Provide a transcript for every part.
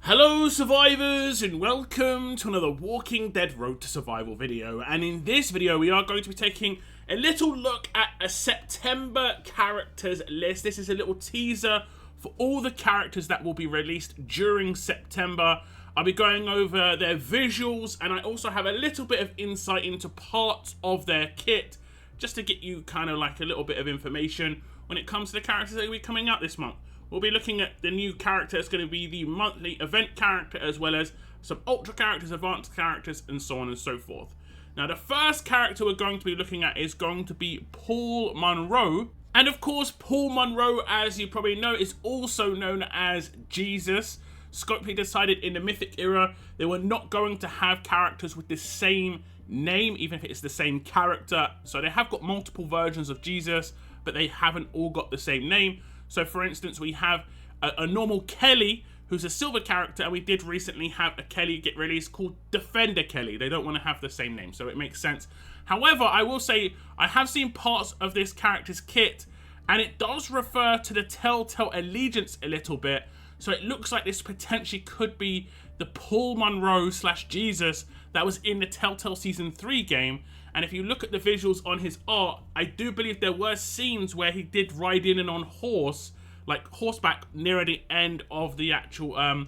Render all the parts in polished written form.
Hello survivors and welcome to another Walking Dead Road to Survival video, and in this video we are going to be taking a little look at a September characters list. This is a little teaser for all the characters that will be released during September. I'll be going over their visuals and I also have a little bit of insight into parts of their kit just to get you kind of like a little bit of information when it comes to the characters that will be coming out this month. We'll be looking at the new character. It's going to be the monthly event character, as well as some ultra characters, advanced characters, and so on and so forth. Now, the first character we're going to be looking at is going to be Paul Monroe. And of course, Paul Monroe, as you probably know, is also known as Jesus. Scopely decided in the Mythic era they were not going to have characters with the same name, even if it's the same character. So they have got multiple versions of Jesus, but they haven't all got the same name. So for instance, we have a normal Kelly, who's a silver character, and we did recently have a Kelly get released called Defender Kelly. They don't want to have the same name, so it makes sense. However, I will say, I have seen parts of this character's kit, and it does refer to the Telltale Allegiance a little bit, so it looks like this potentially could be the Paul Monroe / Jesus that was in the Telltale Season 3 game. And if you look at the visuals on his art, I do believe there were scenes where he did ride in and on horse, like horseback, near the end of the actual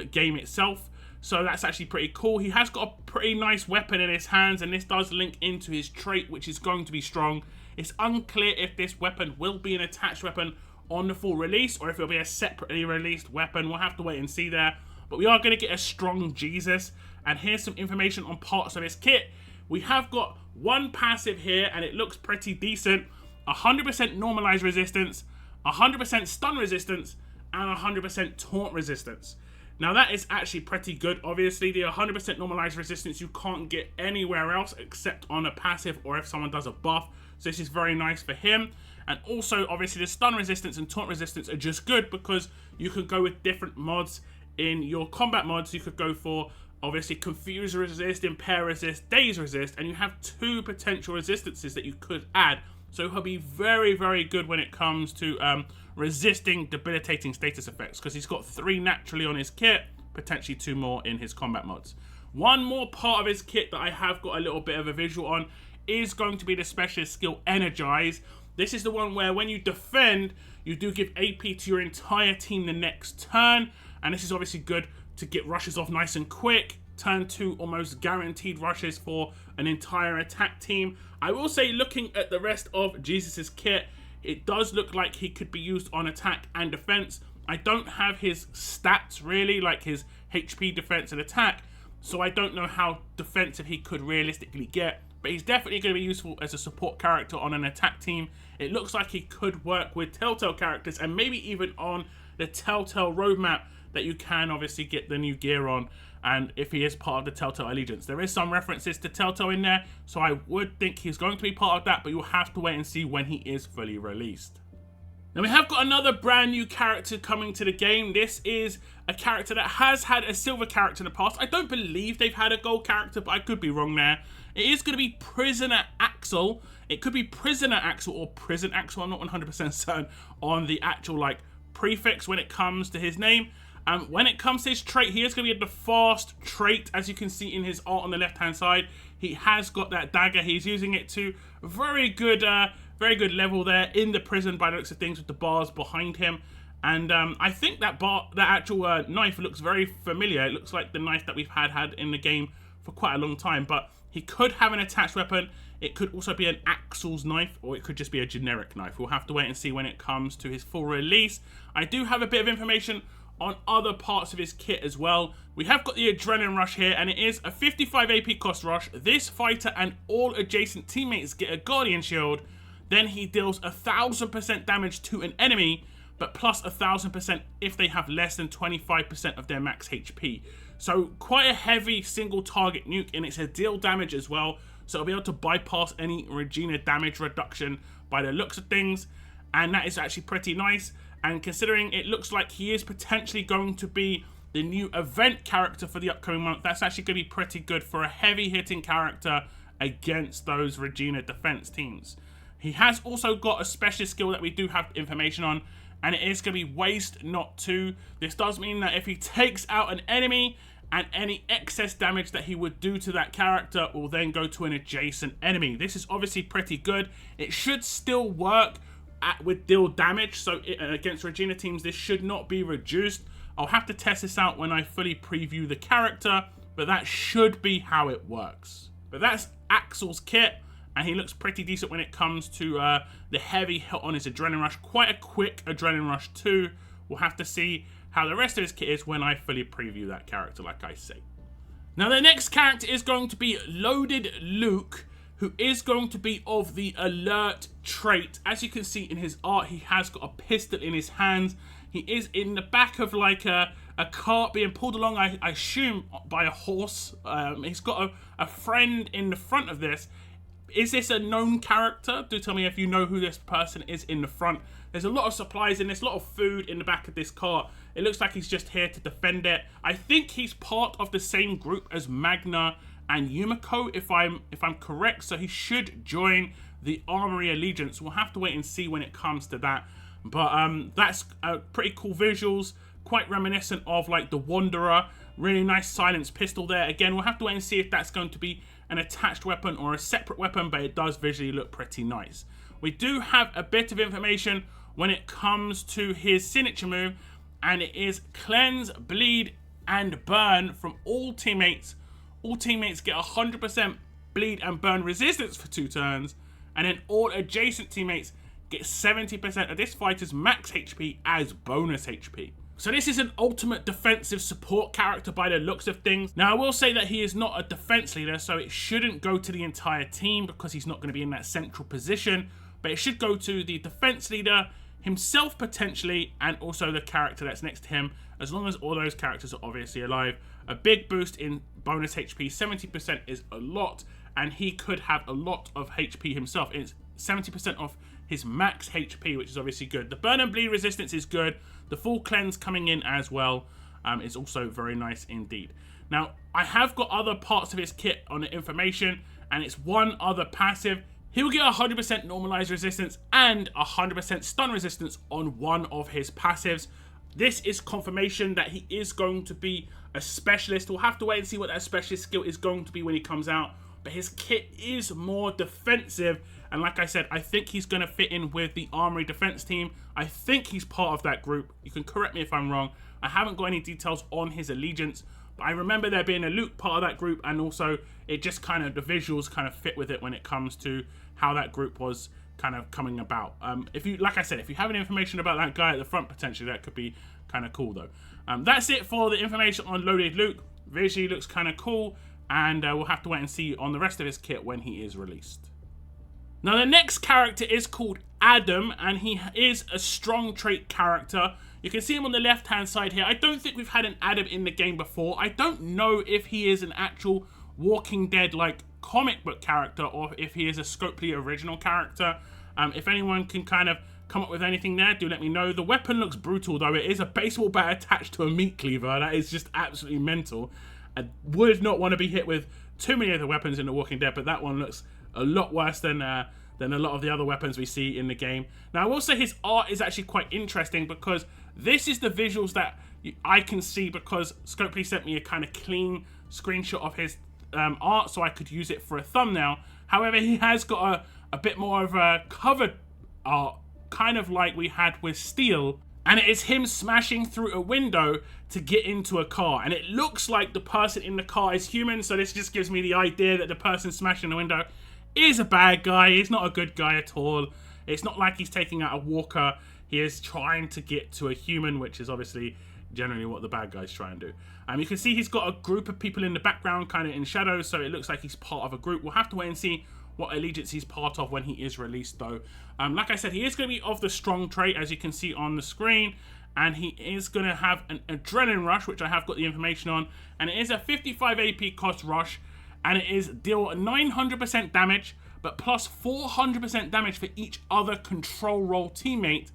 game itself. So that's actually pretty cool. He has got a pretty nice weapon in his hands, and this does link into his trait, which is going to be strong. It's unclear if this weapon will be an attached weapon on the full release, or if it'll be a separately released weapon. We'll have to wait and see there. But we are going to get a strong Jesus. And here's some information on parts of his kit. We have got one passive here, and it looks pretty decent. 100% normalized resistance, 100% stun resistance, and 100% taunt resistance. Now that is actually pretty good. Obviously, the 100% normalized resistance you can't get anywhere else except on a passive or if someone does a buff. So this is very nice for him. And also, obviously, the stun resistance and taunt resistance are just good because you could go with different mods in your combat mods. You could go for obviously confuse resist, impair resist, daze resist, and you have two potential resistances that you could add. So he'll be very, very good when it comes to resisting debilitating status effects, because he's got 3 naturally on his kit, potentially 2 more in his combat mods. One more part of his kit that I have got a little bit of a visual on is going to be the specialist skill Energize. This is the one where when you defend, you do give AP to your entire team the next turn, and this is obviously good to get rushes off nice and quick. Turn 2 almost guaranteed rushes for an entire attack team. I will say, looking at the rest of Jesus's kit, it does look like he could be used on attack and defense. I don't have his stats really, like his HP, defense, and attack, so I don't know how defensive he could realistically get, but he's definitely going to be useful as a support character on an attack team. It looks like he could work with Telltale characters and maybe even on the Telltale roadmap that you can obviously get the new gear on, and if he is part of the Telltale Allegiance. There is some references to Telltale in there, so I would think he's going to be part of that, but you'll have to wait and see when he is fully released. Now we have got another brand new character coming to the game. This is a character that has had a silver character in the past. I don't believe they've had a gold character, but I could be wrong there. It is going to be Prisoner Axel. It could be Prisoner Axel or Prison Axel. I'm not 100% certain on the actual like prefix when it comes to his name. When it comes to his trait, he is going to be the fast trait, as you can see in his art on the left-hand side. He has got that dagger. He's using it to very good level there in the prison by the looks of things, with the bars behind him. And I think that actual knife looks very familiar. It looks like the knife that we've had in the game for quite a long time. But he could have an attached weapon. It could also be an Axel's knife, or it could just be a generic knife. We'll have to wait and see when it comes to his full release. I do have a bit of information on other parts of his kit as well. We have got the Adrenaline Rush here, and it is a 55 AP cost rush. This fighter and all adjacent teammates get a Guardian Shield. Then he deals 1000% damage to an enemy, but plus 1000% if they have less than 25% of their max HP. So quite a heavy single target nuke, and it's a deal damage as well. So it'll be able to bypass any Regina damage reduction by the looks of things, and that is actually pretty nice. And considering it looks like he is potentially going to be the new event character for the upcoming month, that's actually going to be pretty good for a heavy hitting character against those Regina defense teams. He has also got a specialist skill that we do have information on, and it is going to be waste, not 2. This does mean that if he takes out an enemy, and any excess damage that he would do to that character will then go to an adjacent enemy. This is obviously pretty good. It should still work with deal damage, so against Regina teams this should not be reduced. I'll have to test this out when I fully preview the character, but that should be how it works. But that's Axel's kit, and he looks pretty decent when it comes to the heavy hit on his Adrenaline Rush. Quite a quick Adrenaline Rush too. We'll have to see how the rest of his kit is when I fully preview that character, like I say. Now the next character is going to be Loaded Luke, who is going to be of the Alert trait. As you can see in his art, he has got a pistol in his hands. He is in the back of like a cart being pulled along, I assume, by a horse. He's got a friend in the front of this. Is this a known character? Do tell me if you know who this person is in the front. There's a lot of supplies in this, a lot of food in the back of this cart. It looks like he's just here to defend it. I think he's part of the same group as Magna and Yumiko, if I'm correct. So he should join the Armory Allegiance. We'll have to wait and see when it comes to that. But that's pretty cool visuals, quite reminiscent of like the Wanderer. Really nice silenced pistol there. Again, we'll have to wait and see if that's going to be an attached weapon or a separate weapon, but it does visually look pretty nice. We do have a bit of information when it comes to his signature move, and it is Cleanse, Bleed, and Burn from all teammates. All teammates get 100% bleed and burn resistance for 2 turns, and then all adjacent teammates get 70% of this fighter's max HP as bonus HP. So this is an ultimate defensive support character by the looks of things. Now I will say that he is not a defense leader, so it shouldn't go to the entire team because he's not going to be in that central position, but it should go to the defense leader, himself potentially, and also the character that's next to him, as long as all those characters are obviously alive. A big boost in bonus HP, 70% is a lot, and he could have a lot of HP himself. It's 70% off his max HP, which is obviously good. The burn and bleed resistance is good. The full cleanse coming in as well is also very nice indeed. Now, I have got other parts of his kit on the information, and it's one other passive. He will get 100% normalized resistance and 100% stun resistance on one of his passives. This is confirmation that he is going to be a specialist. We'll have to wait and see what that specialist skill is going to be when he comes out. But his kit is more defensive. And like I said, I think he's going to fit in with the Armory defense team. I think he's part of that group. You can correct me if I'm wrong. I haven't got any details on his allegiance, but I remember there being a Luke part of that group, and also it just kind of, the visuals kind of fit with it when it comes to how that group was kind of coming about. If you, like I said, if you have any information about that guy at the front, potentially that could be kind of cool though. That's it for the information on Loaded Luke. Visually looks kind of cool, and we'll have to wait and see on the rest of his kit when he is released. Now the next character is called Adam, and he is a strong trait character. You can see him on the left hand side here. I don't think we've had an Adam in the game before. I don't know if he is an actual Walking Dead like comic book character or if he is a Scopely original character. If anyone can kind of come up with anything there, do let me know. The weapon looks brutal though. It is a baseball bat attached to a meat cleaver. That is just absolutely mental. I would not want to be hit with too many of the weapons in The Walking Dead, but that one looks a lot worse than a lot of the other weapons we see in the game. Now, I will say his art is actually quite interesting because this is the visuals that I can see because Scopely sent me a kind of clean screenshot of his art so I could use it for a thumbnail. However, he has got a bit more of a covered art, kind of like we had with Steel, and it is him smashing through a window to get into a car, and it looks like the person in the car is human, so this just gives me the idea that the person smashing the window is a bad guy. He's not a good guy at all. It's not like he's taking out a walker. He is trying to get to a human, which is obviously generally what the bad guys try and do. You can see he's got a group of people in the background, kind of in shadows, so it looks like he's part of a group. We'll have to wait and see what allegiance he's part of when he is released, though. Like I said, he is going to be of the strong trait, as you can see on the screen, and he is going to have an Adrenaline Rush, which I have got the information on, and it is a 55 AP cost rush, and it is deal 900% damage, but plus 400% damage for each other control role teammate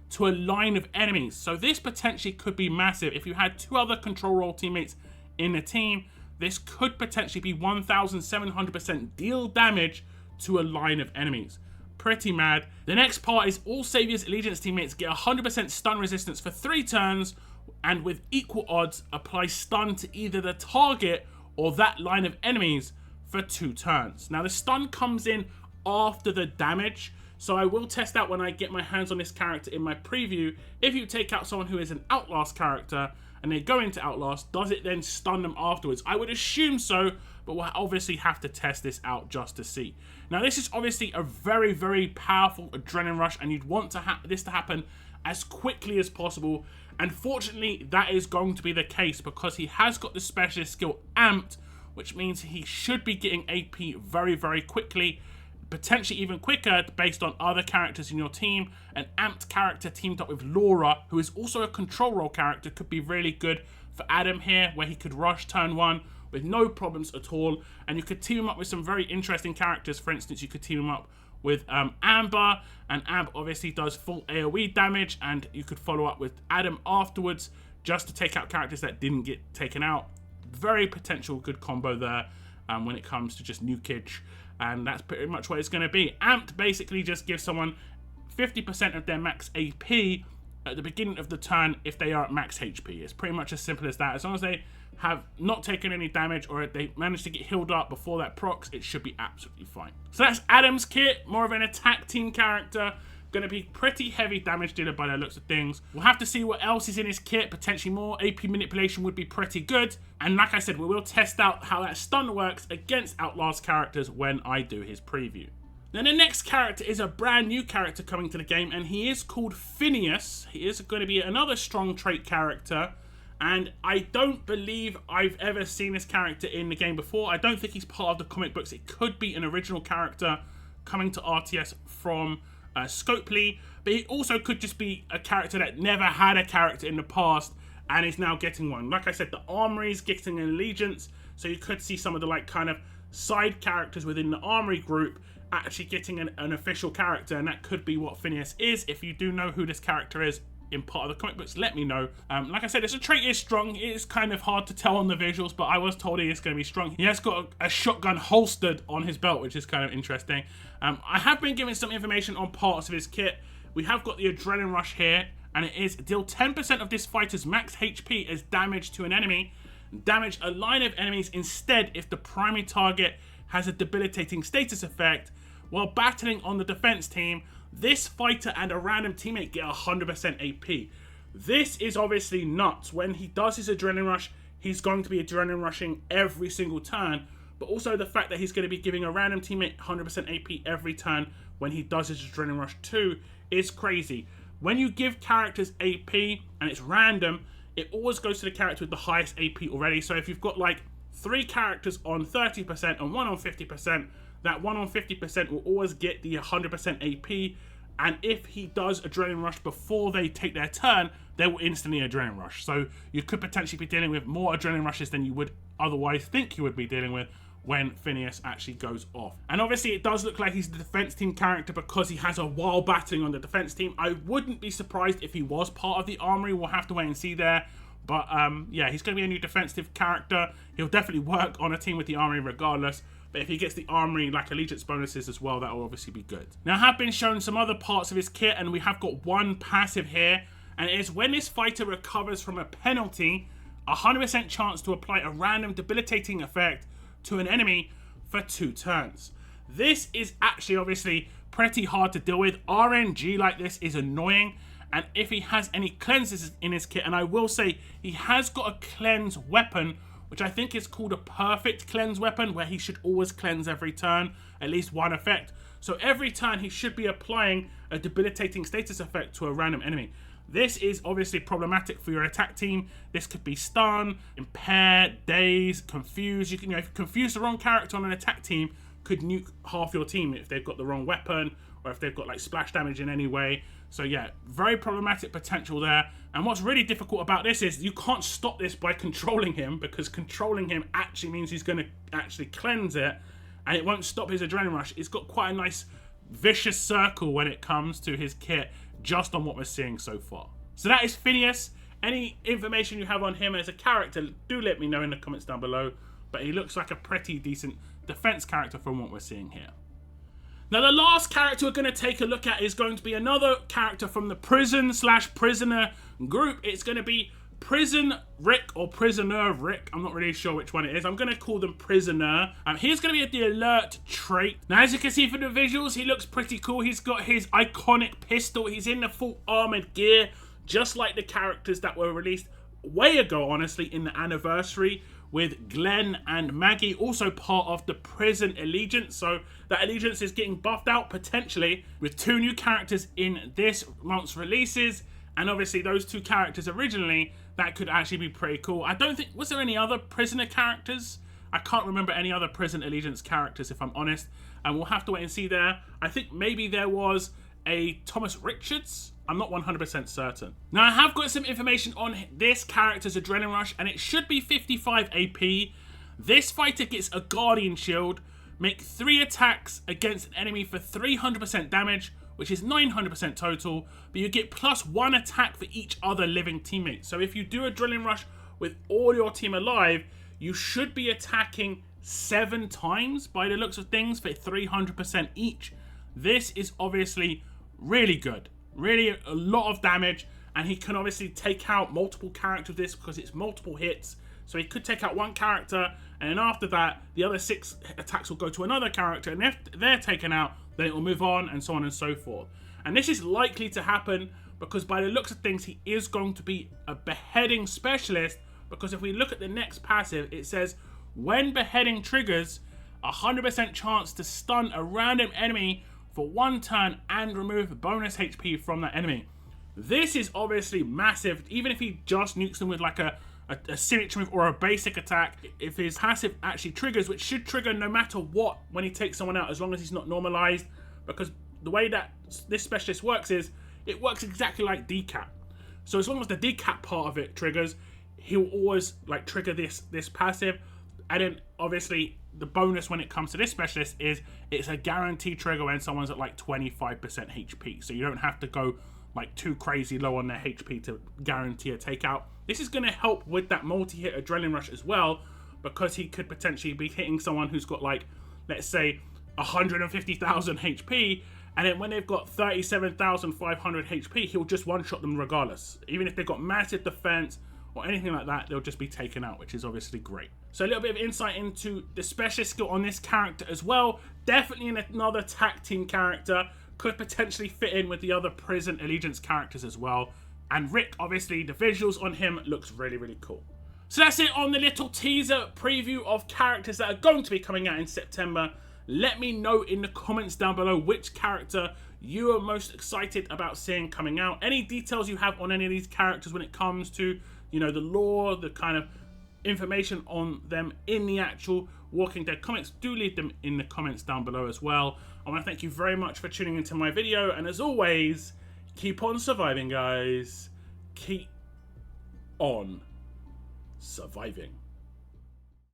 to a line of enemies. So this potentially could be massive. If you had 2 other control role teammates in the team, this could potentially be 1,700% deal damage to a line of enemies. pretty mad. The next part is all Savior's Allegiance teammates get 100% stun resistance for 3 turns, and with equal odds, apply stun to either the target or that line of enemies for 2 turns. Now the stun comes in after the damage, so I will test out when I get my hands on this character in my preview. If you take out someone who is an Outlast character and they go into Outlast, does it then stun them afterwards? I would assume so, but we'll obviously have to test this out just to see. Now this is obviously a very, very powerful adrenaline rush, and you'd want this to happen as quickly as possible. Unfortunately, that is going to be the case because he has got the specialist skill amped, which means he should be getting AP very, very quickly, potentially even quicker based on other characters in your team. An amped character teamed up with Laura, who is also a control role character, could be really good for Adam here, where he could rush turn 1 with no problems at all. And you could team him up with some very interesting characters. For instance, you could team him up with Amber, and Amber obviously does full AoE damage, and you could follow up with Adam afterwards just to take out characters that didn't get taken out. Very potential good combo there when it comes to just nukage, and that's pretty much what it's going to be. Amped basically just gives someone 50% of their max AP at the beginning of the turn if they are at max HP. It's pretty much as simple as that. As long as they have not taken any damage or they manage to get healed up before that procs, it should be absolutely fine. So that's Adam's kit, more of an attack team character. Going to be pretty heavy damage dealer by the looks of things. We'll have to see what else is in his kit. Potentially more AP manipulation would be pretty good. And like I said, we will test out how that stun works against Outlast characters when I do his preview. Then the next character is a brand new character coming to the game, and he is called Phineas. He is going to be another strong trait character, and I don't believe I've ever seen this character in the game before. I don't think he's part of the comic books. It could be an original character coming to RTS from Scopely, but he also could just be a character that never had a character in the past and is now getting one. Like I said, the Armory is getting an allegiance, so you could see some of the kind of side characters within the Armory group actually getting an official character, and that could be what Phineas is. If you do know who this character is in part of the comic books, let me know. Like I said, this trait is strong. It is kind of hard to tell on the visuals, but I was told he is going to be strong. He has got a shotgun holstered on his belt, which is kind of interesting. I have been given some information on parts of his kit. We have got the Adrenaline Rush here, and it is deal 10% of this fighter's max HP as damage to an enemy. Damage a line of enemies instead if the primary target has a debilitating status effect. While battling on the defense team, this fighter and a random teammate get 100% AP. This is obviously nuts. When he does his Adrenaline Rush, he's going to be Adrenaline Rushing every single turn, but also the fact that he's going to be giving a random teammate 100% AP every turn when he does his Adrenaline Rush too is crazy. When you give characters AP and it's random, it always goes to the character with the highest AP already. So if you've got like 3 characters on 30% and 1 on 50%, that 1 on 50% will always get the 100% AP, and if he does Adrenaline Rush before they take their turn, they will instantly Adrenaline Rush. So you could potentially be dealing with more Adrenaline Rushes than you would otherwise think you would be dealing with when Phineas actually goes off. And obviously it does look like he's the defense team character because he has a while battling on the defense team. I wouldn't be surprised if he was part of the Armory. We'll have to wait and see there. But yeah, he's going to be a new defensive character. He'll definitely work on a team with the Armory regardless. But if he gets the Armory like allegiance bonuses as well, that will obviously be good. Now I have been shown some other parts of his kit, and we have got one passive here, and it is when this fighter recovers from a penalty, 100% chance to apply a random debilitating effect to an enemy for 2 turns. This is actually obviously pretty hard to deal with. RNG like this is annoying, and if he has any cleanses in his kit, and I will say he has got a cleanse weapon, which I think is called a perfect cleanse weapon, where he should always cleanse every turn, at least 1 effect. So every turn he should be applying a debilitating status effect to a random enemy. This is obviously problematic for your attack team. This could be stun, impair, daze, confuse. You can, if you confuse the wrong character on an attack team, could nuke half your team if they've got the wrong weapon or if they've got like splash damage in any way. So yeah, very problematic potential there. And what's really difficult about this is you can't stop this by controlling him, because controlling him actually means he's going to actually cleanse it, and it won't stop his Adrenaline Rush. It's got quite a nice vicious circle when it comes to his kit, just on what we're seeing so far. So that is Phineas. Any information you have on him as a character, do let me know in the comments down below. But he looks like a pretty decent defense character from what we're seeing here. Now, the last character we're going to take a look at is going to be another character from the prison/prisoner group. It's going to be Prison Rick or Prisoner Rick. I'm not really sure which one it is. I'm going to call them Prisoner. He's going to be at the alert trait. Now, as you can see from the visuals, he looks pretty cool. He's got his iconic pistol. He's in the full armored gear, just like the characters that were released way ago, honestly, in the anniversary with Glenn and Maggie, also part of the prison allegiance. So that allegiance is getting buffed out potentially with 2 new characters in this month's releases. And obviously those 2 characters originally, that could actually be pretty cool. I don't think, was there any other prisoner characters? I can't remember any other prison allegiance characters, if I'm honest. And we'll have to wait and see there. I think maybe there was a Thomas Richards. I'm not 100% certain. Now, I have got some information on this character's adrenaline rush, and it should be 55 AP. This fighter gets a Guardian Shield, make 3 attacks against an enemy for 300% damage, which is 900% total, but you get +1 attack for each other living teammate. So if you do adrenaline rush with all your team alive, you should be attacking 7 times by the looks of things for 300% each. This is obviously really good. Really a lot of damage, and he can obviously take out multiple characters with this because it's multiple hits. So he could take out 1 character, and then after that, the other 6 attacks will go to another character, and if they're taken out, then it will move on, and so on and so forth. And this is likely to happen because by the looks of things, he is going to be a beheading specialist, because if we look at the next passive, it says, when beheading triggers, 100% chance to stun a random enemy for 1 turn and remove bonus HP from that enemy. This is obviously massive. Even if he just nukes them with like a signature move or a basic attack, if his passive actually triggers, which should trigger no matter what when he takes someone out, as long as he's not normalized, because the way that this specialist works is, it works exactly like decap. So as long as the decap part of it triggers, he'll always like trigger this passive. And then obviously the bonus when it comes to this specialist is it's a guaranteed trigger when someone's at like 25% HP. So you don't have to go like too crazy low on their HP to guarantee a takeout. This is going to help with that multi-hit adrenaline rush as well, because he could potentially be hitting someone who's got like, let's say 150,000 HP, and then when they've got 37,500 HP, he'll just one-shot them regardless. Even if they've got massive defense or anything like that, they'll just be taken out, which is obviously great. So a little bit of insight into the specialist skill on this character as well. Definitely another tag team character. Could potentially fit in with the other Prison Allegiance characters as well. And Rick, obviously, the visuals on him looks really, really cool. So that's it on the little teaser preview of characters that are going to be coming out in September. Let me know in the comments down below which character you are most excited about seeing coming out. Any details you have on any of these characters when it comes to, you know, the lore, the kind of information on them in the actual Walking Dead comics, do leave them in the comments down below as well. I want to thank you very much for tuning into my video, and as always, keep on surviving, guys. Keep on surviving.